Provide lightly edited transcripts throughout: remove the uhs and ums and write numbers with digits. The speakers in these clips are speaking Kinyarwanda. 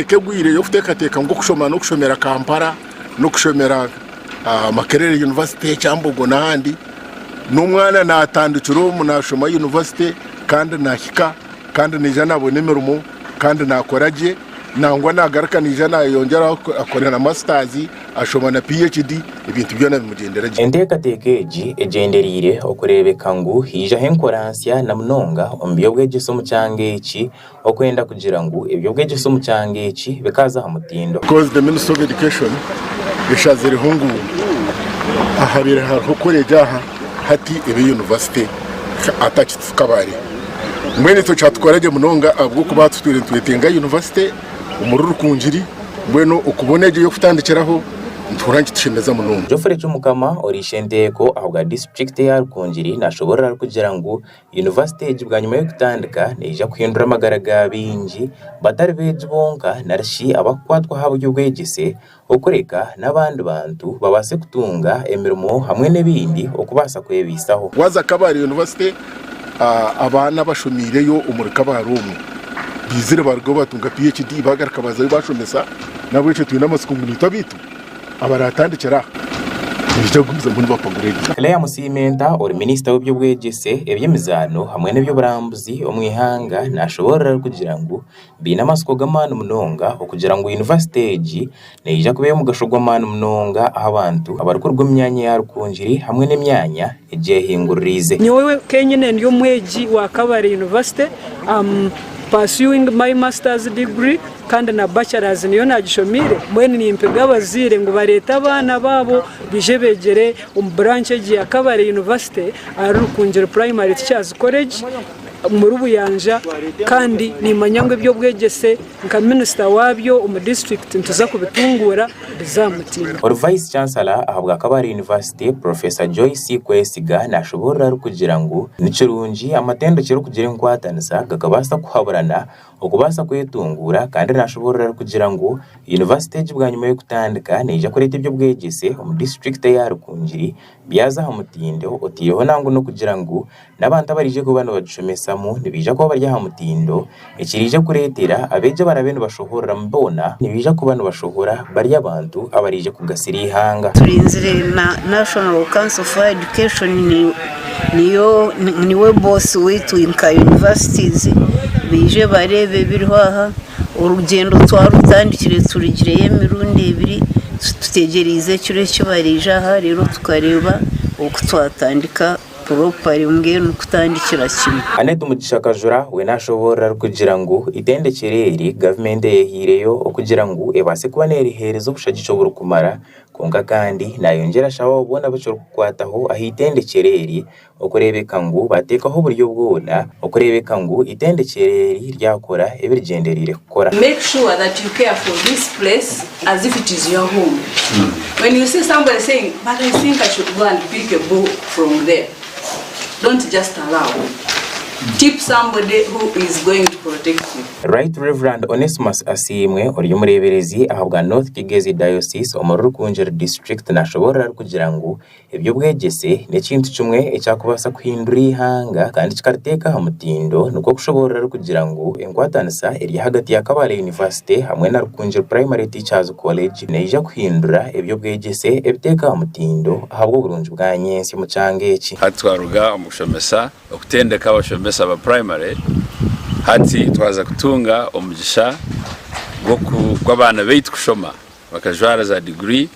Kegwire yo kutekateka ngo kushoma no kushomera Kampala no kushomera Makerere University cyambogo n'ahandi n'umwana natandukiro munashoma university kandi nahika kandi nijana abone mirumo kandi nakoraje nangwa nagaruka nijana yongera akorera masters ashoma na PhD ibintu byo nabimugendera endekatekeji ejenderire okurebeka ngu hija henkoransia na munonga ombiyobwegiso mu cyangeeki okwenda kugira ngu ebyobwegiso mu cyangeeki bikaza hamutindo because the Ministry of Education ishazire hungu ahabire hakoreja hati ebe university atachitfukabari mwene to chatkoraje munonga abwo kuba twetenga university omuri Rukungiri mbweno okuboneje yo kutandikiraho nturangi tushemeza munonga Jofre cy'umukama orishenteko ahubwa district ya Rukungiri nashobora kugira ngo university bwa nyuma yo kutandika neja kuhindura amagara gabinji batari beje bonka narashi abakwatwa habo y'ubwegese okureka n'abandi bantu babase kutunga emirimo hamwe n'ebindi okubasa kwebisaho waza kabari university abana bashomireyo omuri kabarumwe bizire bargo batunga PhD bagaraka bazayo bashomesa nabo cyo twina amasuku munita bitu abaratandikira bijya gumiza muri bapagurege Claire Musimenta ori minister w'ebyobwegese ebyemizano hamwe n'ebyoburambuzi omwihanga nashobora kugira ngo bina amasuku gamana munonga okugira ngo university neija kubeyo mugashogwa mana munonga abantu abarukorwa imyanya ya Rukungiri hamwe n'emyanya ejehinguririze nyowe kenyene ndiyo mweji wa Kabale University pursuing my master's degree kandi na bachelor's niyo nagishomire mwene nimpega abazire ngo bareta abana babo bije begere branch ya Kabale University ari Rukungiri Primary Teachers College muri Buyanja kandi nimanyangwe ibyo bwegese nka minister wabyo mu district ntuza kubitungura bizamutima or vice chancellor ahabwa Kabale University Professor Joyce Kwesiga nashobora kugira ngo nicurunji amatendo cyo kugira nkwatanisa gakabasa kuhaburana okubasa kwetungura kandi nashobora kugira ngo university bwa nyuma yo kutandika neja kureta ibyo bwegese mu district ya Rukungiri byaza hamutindo otiyeho nangu no kugira ngo nabantu abarije ko bano badushomesamu nibija ko barya hamutindo ekirije kuretera abeje barabene bashohora mbona nibija ko bano bashohora barya abantu abarije kugasira ihanga turinzire na National Council for Education niwe boss wetu inka universities bije barebe birwaha urugendo twarutandikire turigireye mirundi ibiri tutegereze kire cyo barija rero tukareba uko twatandika proper umgeno kutandikira kimwe Anet Mugishakajura we nashobora kugira ngo itendekereri government yehireyo okugira ngo ebase kuba neriherezo bushagico burukumara konga kandi nayongera shawo ubona bacyo kwataho ahitendekereri okurebeka ngo batekaho buryo bwona okurebeka ngo itendekereri ryakora ebirigenderire gukora. Make sure that you care for this place as if it is your home. When you see somebody saying, but I think I should go and pick a book from there, don't just allow. Tip somebody who is going to protect you. Right Reverend Onesimus Asimwe ori umureberezi ahabwa North Kigezi Diocese omuri Rukungiri District nashobora kugira ngo ebyo bwegese nekintu kimwe ecyakubasa kuhindura ihanga kandi kikarteka hamutindo nuko kushobora kugira ngo enkwatanisa eri hagati ya Kabale University hamwe na Rukungiri Primary Teachers College neija kuhindura ebyo bwegese ebiteka hamutindo ahabwo burunji bwa nyensi mu cyangeeki hatwaruga omushomesa okutendeka abashomesa aba primary hati twaza kutunga omugisha gw'abana beitu kushoma bakajwara za degree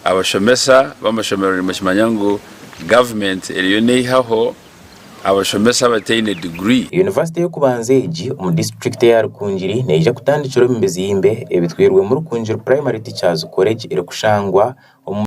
abashomesa bamashomero mu government eriyo neihaho abashomesa batine degree. University yo kubanze eji mu district ya Rukungiri neija kutandikira mu bizimbe ebitwirwe mu Rukungiri Primary Teachers College ere kushangwa